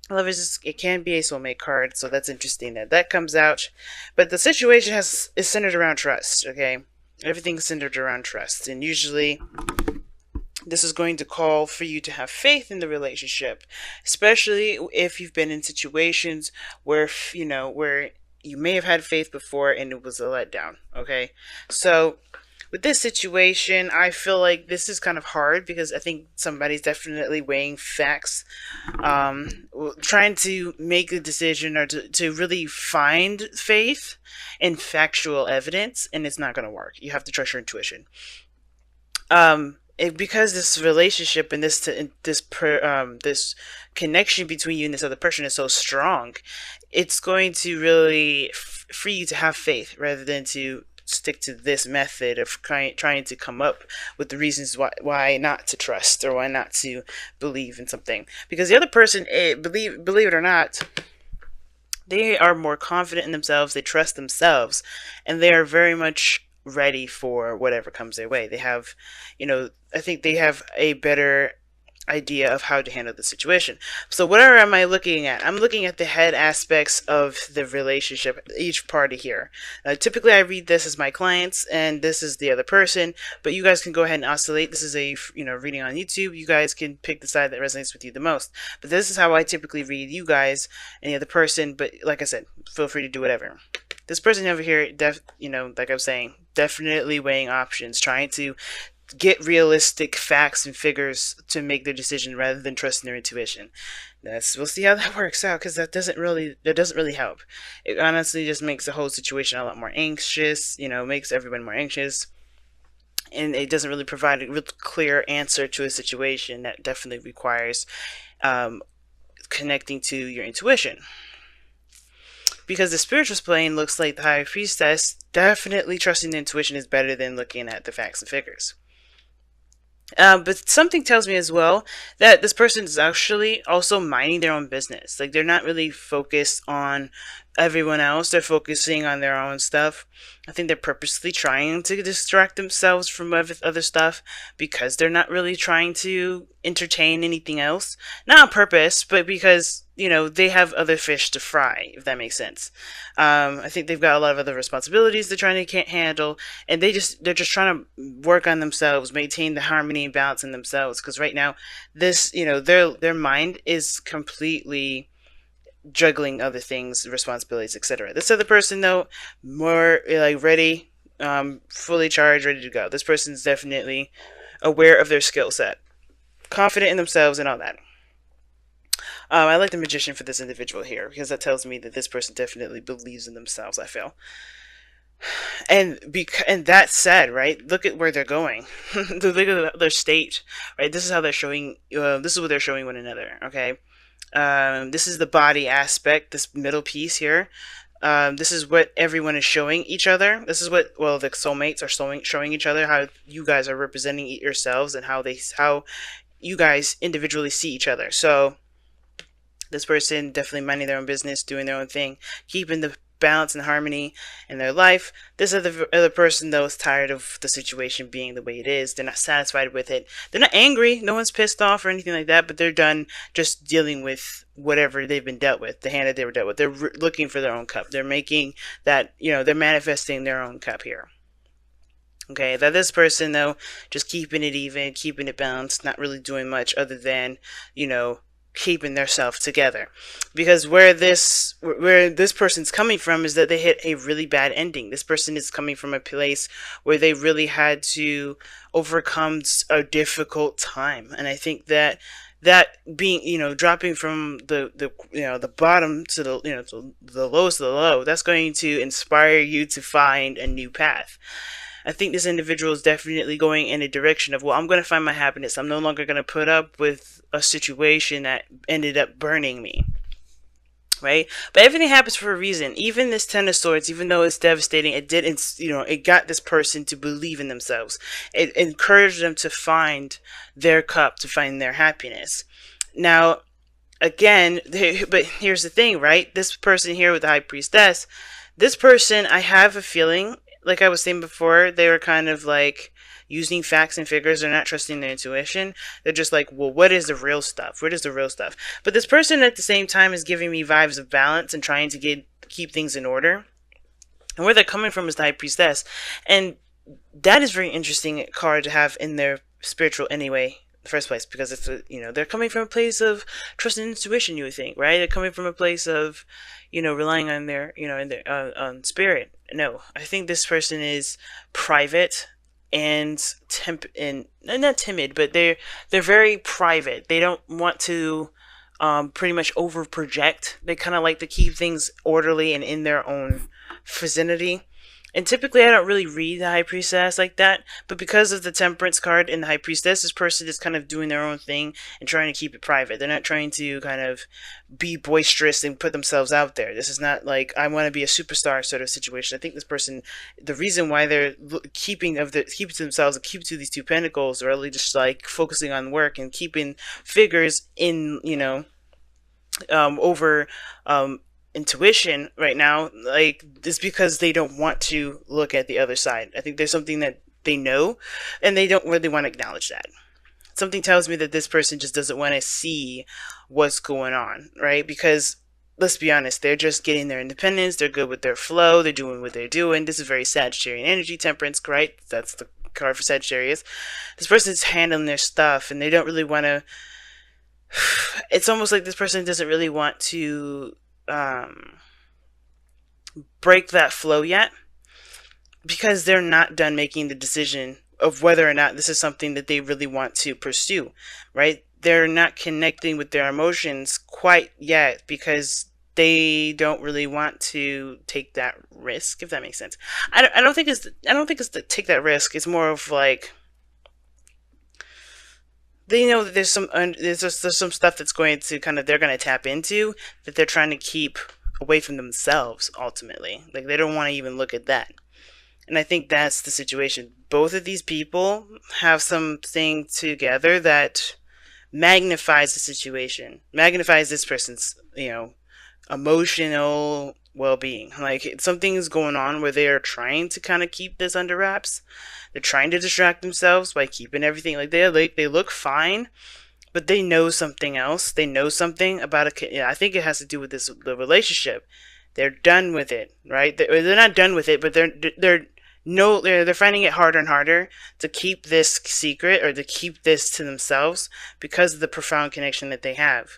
Lovers, it can be a soulmate card, so that's interesting that that comes out. But the situation is centered around trust. Okay, everything's centered around trust, and usually this is going to call for you to have faith in the relationship, especially if you've been in situations where where you may have had faith before and it was a letdown. Okay, so with this situation, I feel like this is kind of hard because I think somebody's definitely weighing facts, um, trying to make a decision or to really find faith in factual evidence, and it's not going to work. You have to trust your intuition. Because this relationship and this connection between you and this other person is so strong, it's going to really free you to have faith rather than to stick to this method of trying to come up with the reasons why not to trust or why not to believe in something, because the other person, believe it or not, they are more confident in themselves, they trust themselves, and they are very much ready for whatever comes their way. They have, I think they have a better idea of how to handle the situation. So whatever am I looking at? I'm looking at the head aspects of the relationship, each party here. Typically I read this as my clients and this is the other person, but you guys can go ahead and oscillate. This is a reading on YouTube. You guys can pick the side that resonates with you the most. But this is how I typically read you guys and the other person, but like I said, feel free to do whatever. This person over here, like I was saying, definitely weighing options, trying to get realistic facts and figures to make their decision rather than trusting their intuition. We'll see how that works out, because that doesn't really help. It honestly just makes the whole situation a lot more anxious. Makes everyone more anxious, and it doesn't really provide a real clear answer to a situation that definitely requires um, connecting to your intuition. Because the spiritual plane looks like the high priestess, definitely trusting the intuition is better than looking at the facts and figures. But something tells me as well that this person is actually also minding their own business. Like, they're not really focused on everyone else. They're focusing on their own stuff. I think they're purposely trying to distract themselves from other stuff because they're not really trying to entertain anything else. Not on purpose, but because they have other fish to fry, if that makes sense. I think they've got a lot of other responsibilities they're trying to can't handle, and they're just trying to work on themselves, maintain the harmony and balance in themselves. Because right now, this their mind is completely juggling other things, responsibilities, etc. This other person, though, more like ready, fully charged, ready to go. This person's definitely aware of their skill set, confident in themselves, and all that. I like the magician for this individual here because that tells me that this person definitely believes in themselves. I feel, and that said, right? Look at where they're going. Look at their state, right? This is how they're showing. This is what they're showing one another. Okay. This is the body aspect. This middle piece here. This is what everyone is showing each other. This is what, well, the soulmates are showing each other, how you guys are representing yourselves and how you guys individually see each other. So this person definitely minding their own business, doing their own thing, keeping the balance and harmony in their life. This other person, though, is tired of the situation being the way it is. They're not satisfied with it. They're not angry. No one's pissed off or anything like that, but they're done just dealing with whatever they've been dealt with, the hand that they were dealt with. They're looking for their own cup. They're making that, they're manifesting their own cup here. Okay, that this person, though, just keeping it even, keeping it balanced, not really doing much other than, keeping their self together. Because where this person's coming from is that they hit a really bad ending. This person is coming from a place where they really had to overcome a difficult time, and I think that being, dropping from the bottom to to the lowest of the low, that's going to inspire you to find a new path. I think this individual is definitely going in a direction of, well, I'm going to find my happiness. I'm no longer going to put up with a situation that ended up burning me. Right? But everything happens for a reason. Even this Ten of Swords, even though it's devastating, it got this person to believe in themselves. It encouraged them to find their cup, to find their happiness. Now, again, but here's the thing, right? This person here with the High Priestess, this person, I have a feeling, like I was saying before, they were kind of like using facts and figures. They're not trusting their intuition. They're just like, well, what is the real stuff? What is the real stuff? But this person at the same time is giving me vibes of balance and trying to keep things in order. And where they're coming from is the High Priestess. And that is very interesting card to have in their spiritual anyway, in the first place, because it's they're coming from a place of trust and intuition. You would think, right? They're coming from a place of relying on their in their on spirit. No, I think this person is private and not timid, but they're very private. They don't want to pretty much over project. They kind of like to keep things orderly and in their own vicinity. And typically I don't really read the High Priestess like that, but because of the Temperance card in the High Priestess, this person is kind of doing their own thing and trying to keep it private. They're not trying to kind of be boisterous and put themselves out there. This is not like, I want to be a superstar sort of situation. I think this person, the reason why they're keeping to themselves and keep to these 2 pentacles, are really just like focusing on work and keeping figures in, over intuition right now, like, it's because they don't want to look at the other side. I think there's something that they know and they don't really want to acknowledge that. Something tells me that this person just doesn't want to see what's going on, right? Because let's be honest, they're just getting their independence, they're good with their flow, they're doing what they're doing. This is very Sagittarian energy, Temperance, right? That's the card for Sagittarius. This person's handling their stuff and they don't really want to it's almost like this person doesn't really want to break that flow yet, because they're not done making the decision of whether or not this is something that they really want to pursue, right? They're not connecting with their emotions quite yet because they don't really want to take that risk, if that makes sense. I don't think it's to take that risk. It's more of like, they know that there's some stuff that's going to they're going to tap into that they're trying to keep away from themselves ultimately. Like, they don't want to even look at that. And I think that's the situation. Both of these people have something together that magnifies the situation, magnifies this person's, emotional well-being. Like, something's going on where they are trying to kind of keep this under wraps. They're trying to distract themselves by keeping everything they look fine, but they know something else. They know something about I think it has to do with the relationship. They're done with it, right? They're not done with it, but they're finding it harder and harder to keep this secret or to keep this to themselves because of the profound connection that they have.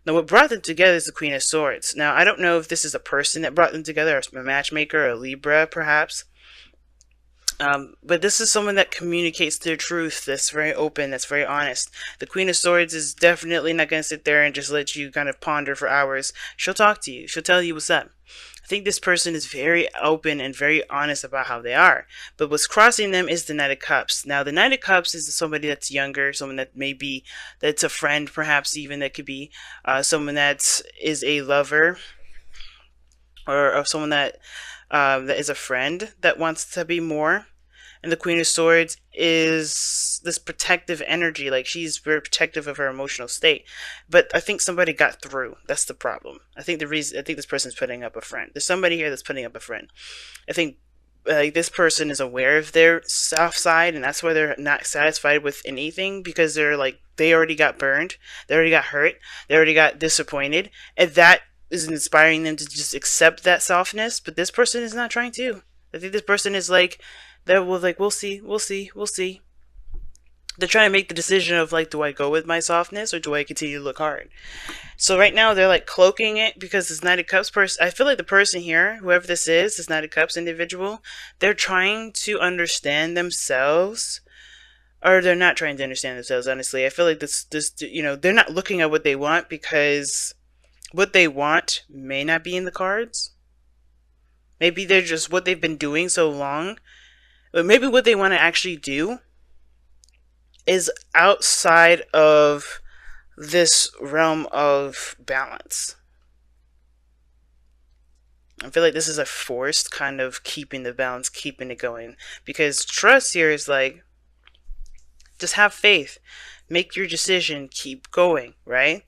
Now, what brought them together is the Queen of Swords. Now, I don't know if this is a person that brought them together, or a matchmaker, or a Libra, perhaps. But this is someone that communicates their truth, that's very open, that's very honest. The Queen of Swords is definitely not going to sit there and just let you kind of ponder for hours. She'll talk to you. She'll tell you what's up. I think this person is very open and very honest about how they are. But what's crossing them is the Knight of Cups. Now, the Knight of Cups is somebody that's younger, someone that that's a friend, perhaps even, that could be someone that is a lover, or someone that is a friend that wants to be more. And the Queen of Swords is this protective energy. Like, she's very protective of her emotional state. But I think somebody got through. That's the problem. I think this person's putting up a friend. There's somebody here that's putting up a friend. I think this person is aware of their soft side, and that's why they're not satisfied with anything, because they already got burned. They already got hurt. They already got disappointed. And that is inspiring them to just accept that softness. But this person is not trying to. I think this person is like, we'll see. They're trying to make the decision of, like, do I go with my softness or do I continue to look hard? So right now they're like cloaking it, because this Knight of Cups person, I feel like the person here, whoever this is, this Knight of Cups individual, they're trying to understand themselves, or they're not trying to understand themselves, honestly. I feel like this they're not looking at what they want, because what they want may not be in the cards. Maybe they're just what they've been doing so long. But maybe what they want to actually do is outside of this realm of balance. I feel like this is a forced kind of keeping the balance, keeping it going. Because trust here is like, just have faith. Make your decision, keep going, right?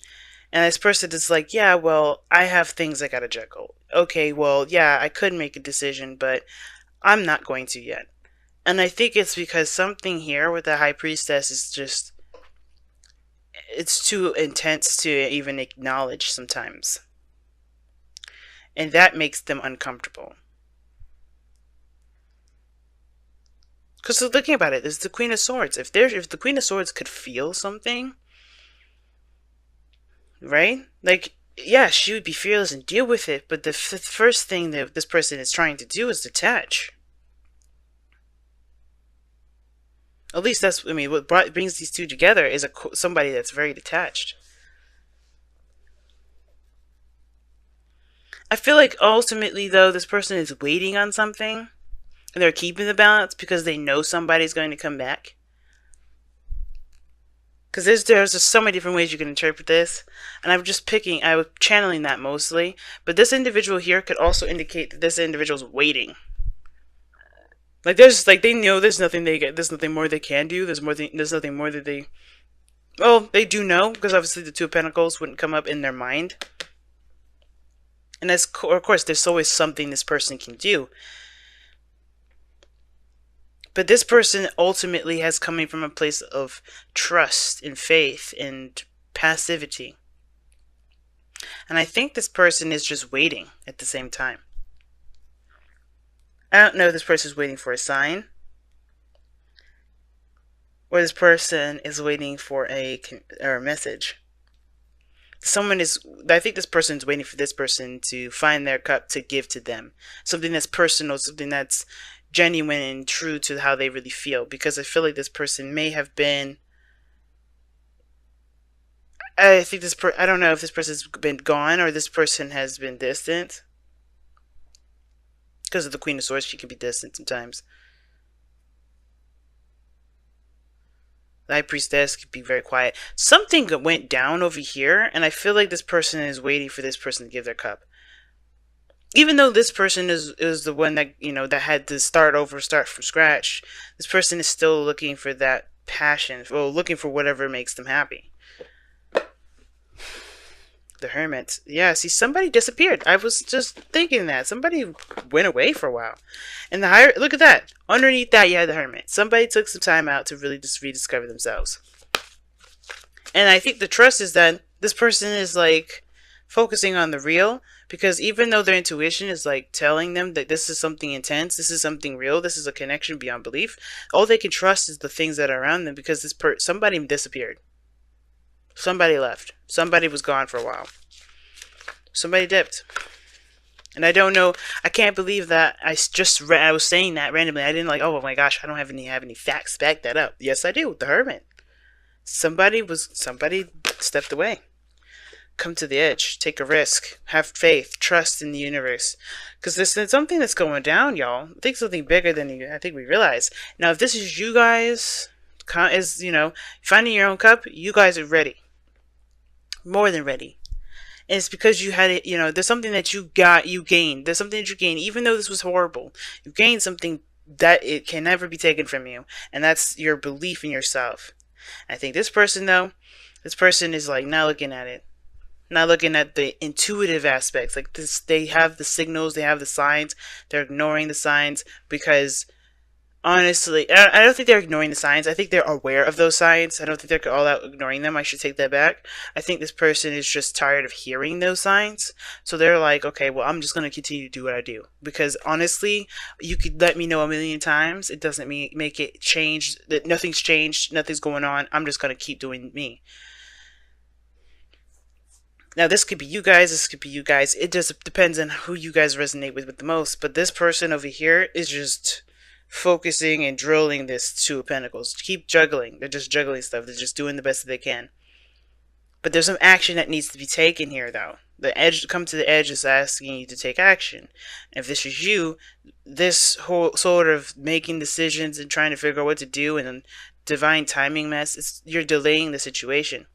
And this person is like, yeah, well, I have things I gotta juggle. Okay, well, yeah, I could make a decision, but I'm not going to yet. And I think it's because something here with the high priestess is just, it's too intense to even acknowledge sometimes. And that makes them uncomfortable. Because looking about it, it's the Queen of Swords. If the Queen of Swords could feel something, right? Like, yeah, she would be fearless and deal with it, but the first thing that this person is trying to do is detach. At least that's, I mean, what brings these two together is somebody that's very detached. I feel like ultimately, though, this person is waiting on something, and they're keeping the balance because they know somebody's going to come back. Because there's just so many different ways you can interpret this, and I was channeling that mostly. But this individual here could also indicate that this individual's waiting. Like they know there's nothing more they can do. There's nothing more that they, well, they do know, because obviously the Two of Pentacles wouldn't come up in their mind. And of course, there's always something this person can do. But this person ultimately has coming from a place of trust and faith and passivity. And I think this person is just waiting at the same time. I don't know if this person is waiting for a sign, or this person is waiting for a message. I think this person is waiting for this person to find their cup to give to them. Something that's personal, something that's genuine and true to how they really feel. Because I feel like this person may have been, I don't know if this person's been gone or this person has been distant. Because of the Queen of Swords, she can be distant sometimes. The High Priestess could be very quiet. Something went down over here, and I feel like this person is waiting for this person to give their cup. Even though this person is the one that, that had to start from scratch, this person is still looking for that passion, or looking for whatever makes them happy. The Hermit. Yeah, see, somebody disappeared. I was just thinking that. Somebody went away for a while. And look at that. Underneath that, you had the Hermit. Somebody took some time out to really just rediscover themselves. And I think the trust is that this person is like focusing on the real, because even though their intuition is like telling them that this is something intense, this is something real, this is a connection beyond belief, all they can trust is the things that are around them, because somebody disappeared. Somebody left. Somebody was gone for a while. Somebody dipped. And I don't know. I can't believe that I was saying that randomly. I didn't oh my gosh, I don't have any facts to back that up. Yes, I do. The Hermit. Somebody stepped away. Come to the edge. Take a risk. Have faith. Trust in the universe. Because there's something that's going down, y'all. I think something bigger than I think we realize. Now, if this is you guys, finding your own cup, you guys are ready. More than ready. And it's because you had it, there's something that you gained. There's something that you gained, even though this was horrible. You gained something that it can never be taken from you. And that's your belief in yourself. I think this person is like not looking at it. Not looking at the intuitive aspects. Like this, they have the signals, they have the signs. They're ignoring the signs because, honestly, I don't think they're ignoring the signs. I think they're aware of those signs. I don't think they're all out ignoring them. I should take that back. I think this person is just tired of hearing those signs. So they're like, okay, well, I'm just going to continue to do what I do. Because honestly, you could let me know a million times. It doesn't make it change. That nothing's changed. Nothing's going on. I'm just going to keep doing me. Now, this could be you guys. This could be you guys. It just depends on who you guys resonate with the most. But this person over here is just focusing and drilling this Two of Pentacles. Keep juggling. They're just juggling stuff. They're just doing the best that they can. But there's some action that needs to be taken here, though. Come to the edge is asking you to take action. And if this is you, this whole sort of making decisions and trying to figure out what to do and divine timing mess, you're delaying the situation.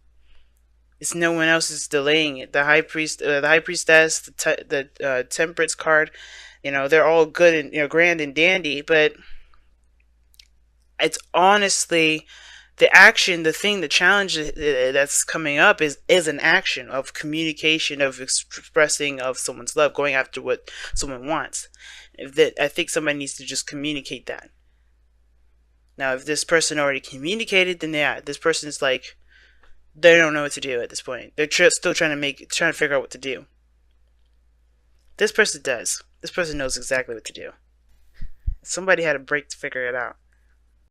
It's no one else is delaying it. The High Priestess, the Temperance card, they're all good and grand and dandy, but it's honestly the action, the challenge that's coming up is an action of communication, of expressing of someone's love, going after what someone wants. I think somebody needs to just communicate that. Now, if this person already communicated, then yeah, this person is like, they don't know what to do at this point. They're still trying to figure out what to do. This person does. This person knows exactly what to do. Somebody had a break to figure it out.